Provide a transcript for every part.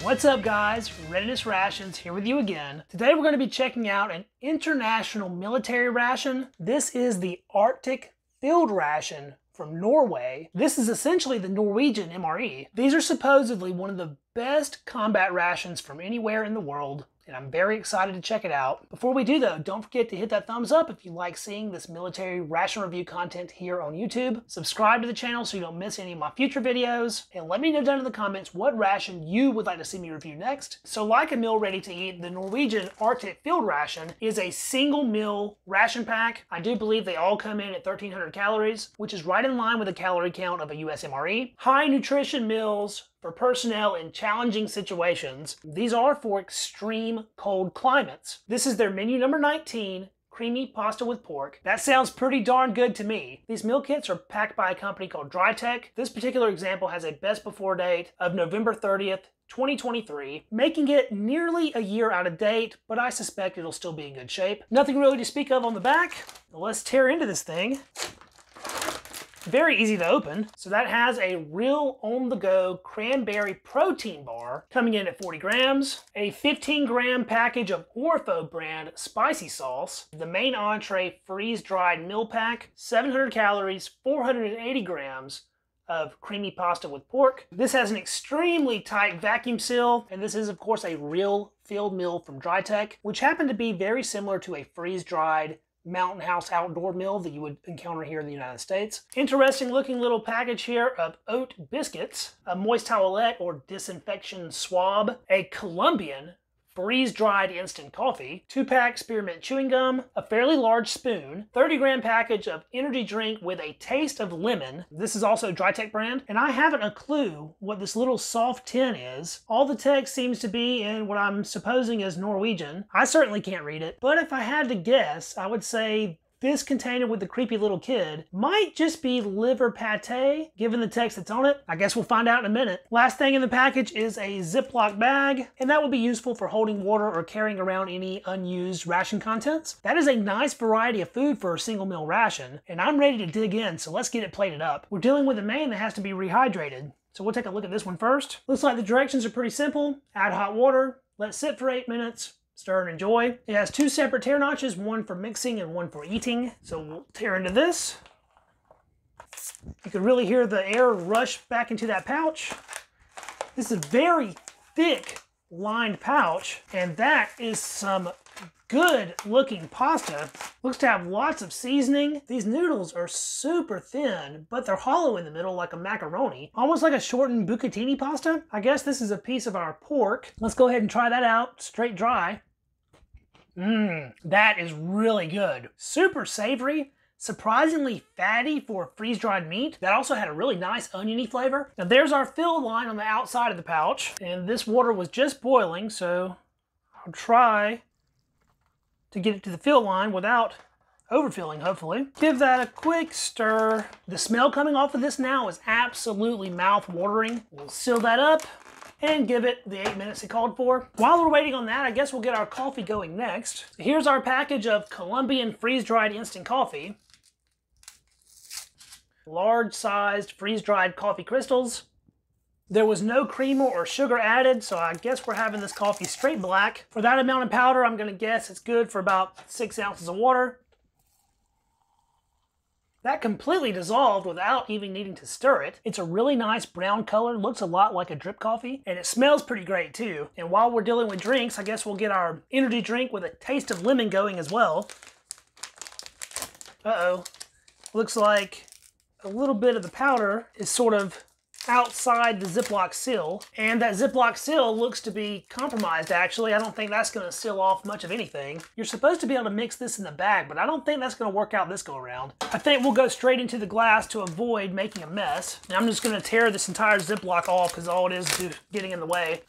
What's up guys, Readiness Rations here with you again. Today we're going to be checking out an international military ration. This is the Arctic Field Ration from Norway. This is essentially the Norwegian MRE. These are supposedly one of the best combat rations from anywhere in the world, and I'm very excited to check it out. Before we do though, don't forget to hit that thumbs up if you like seeing this military ration review content here on YouTube. Subscribe to the channel so you don't miss any of my future videos, and let me know down in the comments what ration you would like to see me review next. So like a meal ready to eat, the Norwegian Arctic Field Ration is a single meal ration pack. I do believe they all come in at 1,300 calories, which is right in line with the calorie count of a US MRE. High nutrition meals for personnel in challenging situations. These are for extreme cold climates. This is their menu number 19, creamy pasta with pork. That sounds pretty darn good to me. These meal kits are packed by a company called Drytech. This particular example has a best before date of November 30th, 2023, making it nearly a year out of date, but I suspect it'll still be in good shape. Nothing really to speak of on the back. Let's tear into this thing. Very easy to open. So that has a real on-the-go cranberry protein bar coming in at 40 grams, a 15-gram package of Ortho brand spicy sauce, the main entree freeze-dried meal pack, 700 calories, 480 grams of creamy pasta with pork. This has an extremely tight vacuum seal, and this is of course a real field meal from Drytech, which happened to be very similar to a freeze-dried Mountain House outdoor meal that you would encounter here in the United States. Interesting looking little package here of oat biscuits, a moist towelette or disinfection swab, a Colombian freeze-dried instant coffee, 2-pack spearmint chewing gum, a fairly large spoon, 30-gram package of energy drink with a taste of lemon. This is also Drytech brand, and I haven't a clue what this little soft tin is. All the text seems to be in what I'm supposing is Norwegian. I certainly can't read it, but if I had to guess, I would say this container with the creepy little kid might just be liver pate, given the text that's on it. I guess we'll find out in a minute. Last thing in the package is a Ziploc bag, and that will be useful for holding water or carrying around any unused ration contents. That is a nice variety of food for a single meal ration, and I'm ready to dig in, so let's get it plated up. We're dealing with a main that has to be rehydrated, so we'll take a look at this one first. Looks like the directions are pretty simple. Add hot water, let sit for 8 minutes, stir and enjoy. It has 2 separate tear notches, one for mixing and one for eating. So we'll tear into this. You can really hear the air rush back into that pouch. This is a very thick lined pouch, and that is some good looking pasta. Looks to have lots of seasoning. These noodles are super thin, but they're hollow in the middle like a macaroni. Almost like a shortened bucatini pasta. I guess this is a piece of our pork. Let's go ahead and try that out, straight dry. That is really good. Super savory, surprisingly fatty for freeze-dried meat. That also had a really nice oniony flavor. Now there's our fill line on the outside of the pouch, and this water was just boiling, so I'll try to get it to the fill line without overfilling, hopefully. Give that a quick stir. The smell coming off of this now is absolutely mouth-watering. We'll seal that up and give it the 8 minutes it called for. While we're waiting on that, I guess we'll get our coffee going next. So here's our package of Colombian freeze-dried instant coffee. Large-sized freeze-dried coffee crystals. There was no creamer or sugar added, so I guess we're having this coffee straight black. For that amount of powder, I'm gonna guess it's good for about 6 ounces of water. That completely dissolved without even needing to stir it. It's a really nice brown color, looks a lot like a drip coffee, and it smells pretty great too. And while we're dealing with drinks, I guess we'll get our energy drink with a taste of lemon going as well. Uh-oh. Looks like a little bit of the powder is sort of outside the Ziploc seal, and that Ziploc seal looks to be compromised actually. I don't think that's going to seal off much of anything. You're supposed to be able to mix this in the bag, but I don't think that's going to work out this go around. I think we'll go straight into the glass to avoid making a mess. Now I'm just going to tear this entire Ziploc off because all it is getting in the way.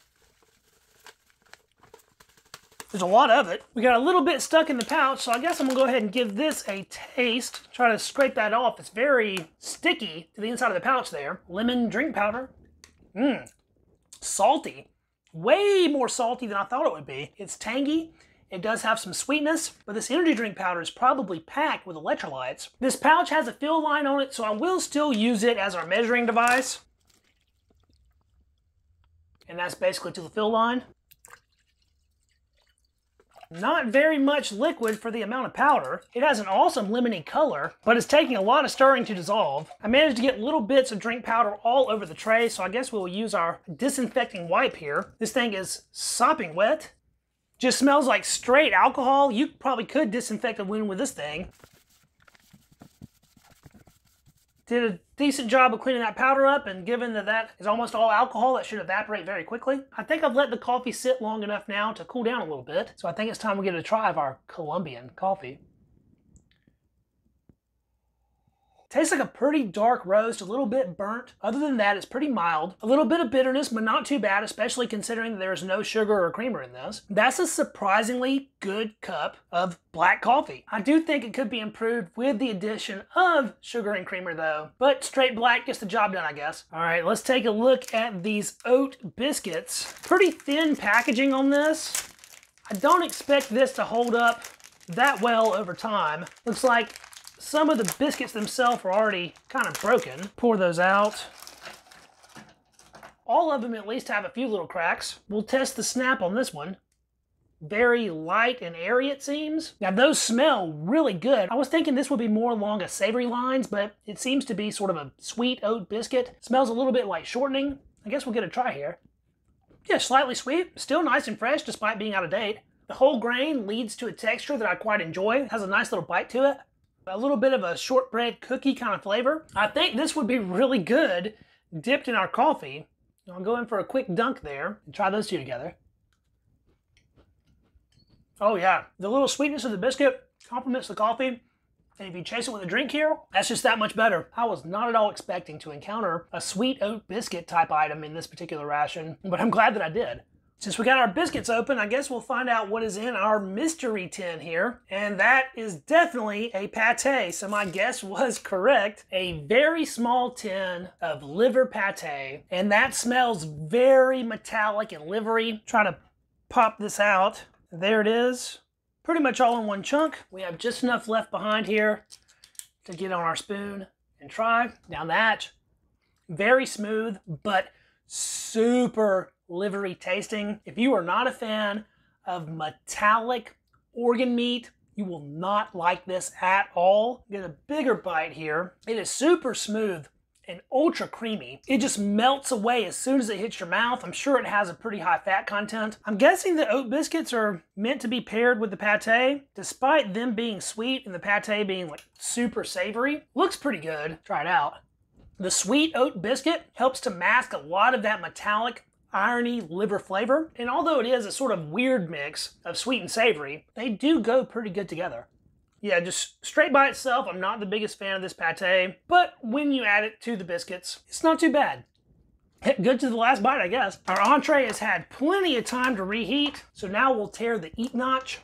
There's a lot of it. We got a little bit stuck in the pouch, so I guess I'm gonna go ahead and give this a taste. Try to scrape that off. It's very sticky to the inside of the pouch there. Lemon drink powder. Salty. Way more salty than I thought it would be. It's tangy. It does have some sweetness, but this energy drink powder is probably packed with electrolytes. This pouch has a fill line on it, so I will still use it as our measuring device. And that's basically to the fill line. Not very much liquid for the amount of powder. It has an awesome lemony color, but it's taking a lot of stirring to dissolve. I managed to get little bits of drink powder all over the tray, so I guess we'll use our disinfecting wipe here. This thing is sopping wet. Just smells like straight alcohol. You probably could disinfect a wound with this thing. Did a decent job of cleaning that powder up, and given that that is almost all alcohol, that should evaporate very quickly. I think I've let the coffee sit long enough now to cool down a little bit, so I think it's time we get a try of our Colombian coffee. Tastes like a pretty dark roast, a little bit burnt. Other than that, it's pretty mild. A little bit of bitterness, but not too bad, especially considering that there's no sugar or creamer in this. That's a surprisingly good cup of black coffee. I do think it could be improved with the addition of sugar and creamer though, but straight black gets the job done, I guess. All right, let's take a look at these oat biscuits. Pretty thin packaging on this. I don't expect this to hold up that well over time. Looks like some of the biscuits themselves are already kind of broken. Pour those out. All of them at least have a few little cracks. We'll test the snap on this one. Very light and airy, it seems. Now those smell really good. I was thinking this would be more along a savory lines, but it seems to be sort of a sweet oat biscuit. Smells a little bit like shortening. I guess we'll get a try here. Yeah, slightly sweet, still nice and fresh despite being out of date. The whole grain leads to a texture that I quite enjoy. It has a nice little bite to it. A little bit of a shortbread cookie kind of flavor. I think this would be really good dipped in our coffee. I'll go in for a quick dunk there and try those two together. Oh yeah, the little sweetness of the biscuit complements the coffee. And if you chase it with a drink here, that's just that much better. I was not at all expecting to encounter a sweet oat biscuit type item in this particular ration, but I'm glad that I did. Since we got our biscuits open, I guess we'll find out what is in our mystery tin here. And that is definitely a pate, so my guess was correct. A very small tin of liver pate, and that smells very metallic and livery. Try to pop this out. There it is. Pretty much all in one chunk. We have just enough left behind here to get on our spoon and try. Now that, very smooth, but super livery tasting. If you are not a fan of metallic organ meat, you will not like this at all. Get a bigger bite here. It is super smooth and ultra creamy. It just melts away as soon as it hits your mouth. I'm sure it has a pretty high fat content. I'm guessing the oat biscuits are meant to be paired with the pate, despite them being sweet and the pate being like super savory. Looks pretty good. Try it out. The sweet oat biscuit helps to mask a lot of that metallic irony liver flavor, and although it is a sort of weird mix of sweet and savory, they do go pretty good together. Yeah, just straight by itself, I'm not the biggest fan of this pate, but when you add it to the biscuits, it's not too bad. Good to the last bite, I guess. Our entree has had plenty of time to reheat, so now we'll tear the eat notch.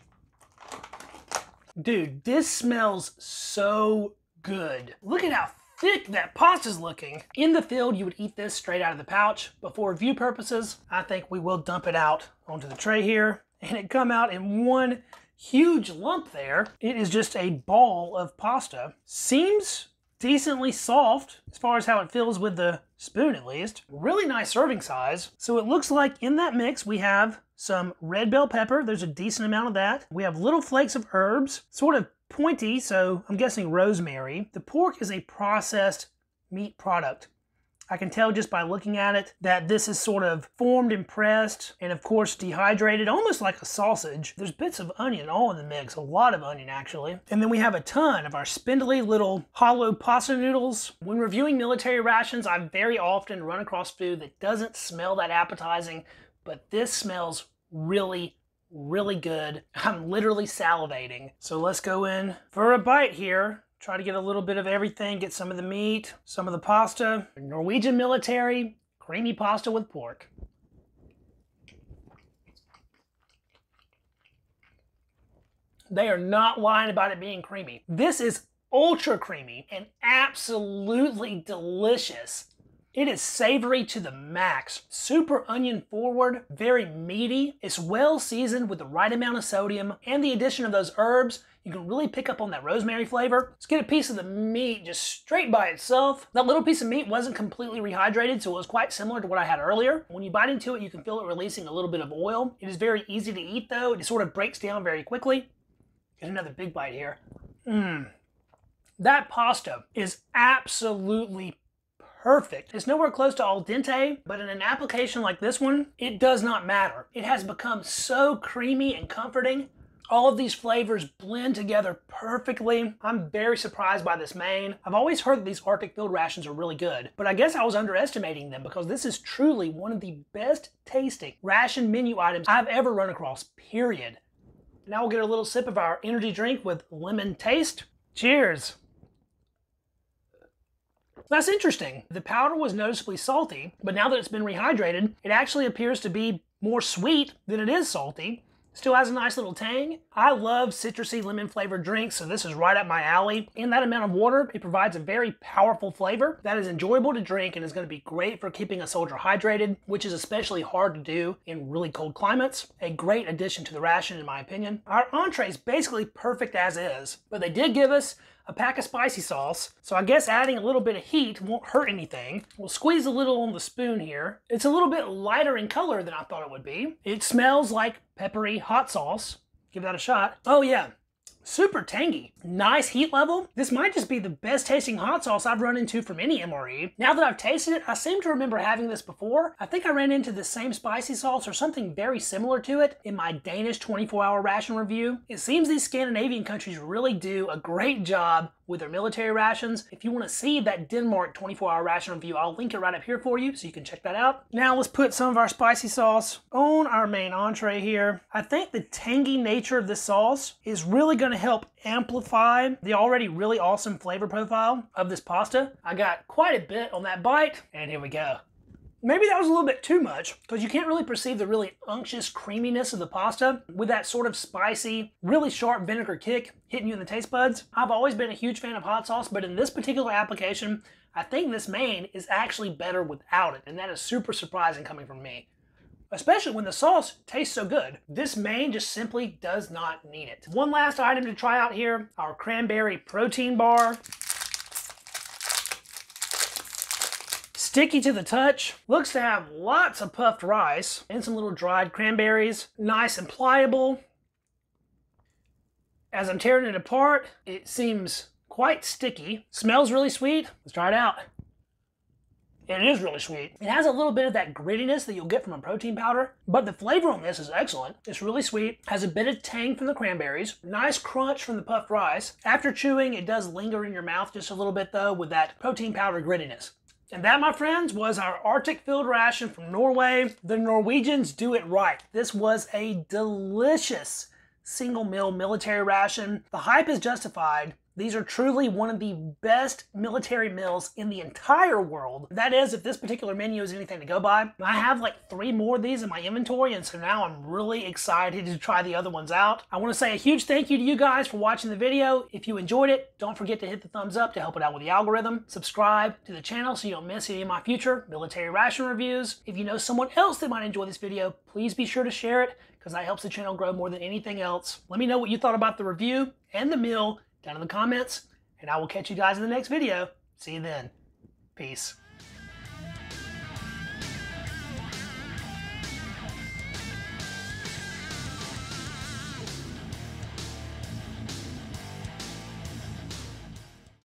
Dude, this smells so good. Look at how thick that pasta's looking. In the field, you would eat this straight out of the pouch, but for review purposes, I think we will dump it out onto the tray here, and it come out in one huge lump there. It is just a ball of pasta. Seems decently soft as far as how it feels with the spoon, at least. Really nice serving size. So it looks like in that mix we have some red bell pepper. There's a decent amount of that. We have little flakes of herbs, sort of pointy, so I'm guessing rosemary. The pork is a processed meat product. I can tell just by looking at it that this is sort of formed and pressed and of course dehydrated, almost like a sausage. There's bits of onion all in the mix, a lot of onion actually. And then we have a ton of our spindly little hollow pasta noodles. When reviewing military rations, I very often run across food that doesn't smell that appetizing, but this smells really good. I'm literally salivating. So let's go in for a bite here. Try to get a little bit of everything, get some of the meat, some of the pasta. Norwegian military, creamy pasta with pork. They are not lying about it being creamy. This is ultra creamy and absolutely delicious. It is savory to the max, super onion forward, very meaty. It's well seasoned with the right amount of sodium and the addition of those herbs. You can really pick up on that rosemary flavor. Let's get a piece of the meat just straight by itself. That little piece of meat wasn't completely rehydrated, so it was quite similar to what I had earlier. When you bite into it, you can feel it releasing a little bit of oil. It is very easy to eat though. It sort of breaks down very quickly. Get another big bite here. That pasta is absolutely perfect. It's nowhere close to al dente, but in an application like this one, it does not matter. It has become so creamy and comforting. All of these flavors blend together perfectly. I'm very surprised by this main. I've always heard that these Arctic Field Rations are really good, but I guess I was underestimating them because this is truly one of the best tasting ration menu items I've ever run across, period. Now we'll get a little sip of our energy drink with lemon taste. Cheers. That's interesting. The powder was noticeably salty, but now that it's been rehydrated, it actually appears to be more sweet than it is salty. Still has a nice little tang. I love citrusy lemon flavored drinks, so this is right up my alley. In that amount of water, it provides a very powerful flavor that is enjoyable to drink and is going to be great for keeping a soldier hydrated, which is especially hard to do in really cold climates. A great addition to the ration in my opinion. Our entree is basically perfect as is, but they did give us a pack of spicy sauce, so I guess adding a little bit of heat won't hurt anything. We'll squeeze a little on the spoon here. It's a little bit lighter in color than I thought it would be. It smells like peppery hot sauce. Give that a shot. Oh yeah, super tangy. Nice heat level. This might just be the best tasting hot sauce I've run into from any MRE. Now that I've tasted it, I seem to remember having this before. I think I ran into the same spicy sauce or something very similar to it in my Danish 24-hour ration review. It seems these Scandinavian countries really do a great job with their military rations. If you want to see that Denmark 24-hour ration review, I'll link it right up here for you so you can check that out. Now let's put some of our spicy sauce on our main entree here. I think the tangy nature of this sauce is really going to help amplify the already really awesome flavor profile of this pasta. I got quite a bit on that bite, and here we go. Maybe that was a little bit too much because you can't really perceive the really unctuous creaminess of the pasta with that sort of spicy, really sharp vinegar kick hitting you in the taste buds. I've always been a huge fan of hot sauce, but in this particular application, I think this main is actually better without it, and that is super surprising coming from me. Especially when the sauce tastes so good. This main just simply does not need it. One last item to try out here, our cranberry protein bar. Sticky to the touch, looks to have lots of puffed rice and some little dried cranberries. Nice and pliable. As I'm tearing it apart, it seems quite sticky. Smells really sweet. Let's try it out. It is really sweet. It has a little bit of that grittiness that you'll get from a protein powder, but the flavor on this is excellent. It's really sweet, has a bit of tang from the cranberries, nice crunch from the puffed rice. After chewing, it does linger in your mouth just a little bit though with that protein powder grittiness. And that, my friends, was our Arctic Field Ration from Norway. The Norwegians do it right. This was a delicious single meal military ration. The hype is justified. These are truly one of the best military meals in the entire world. That is, if this particular menu is anything to go by. I have like 3 more of these in my inventory, and so now I'm really excited to try the other ones out. I want to say a huge thank you to you guys for watching the video. If you enjoyed it, don't forget to hit the thumbs up to help it out with the algorithm. Subscribe to the channel so you don't miss any of my future military ration reviews. If you know someone else that might enjoy this video, please be sure to share it because that helps the channel grow more than anything else. Let me know what you thought about the review and the meal down in the comments, and I will catch you guys in the next video. See you then. Peace.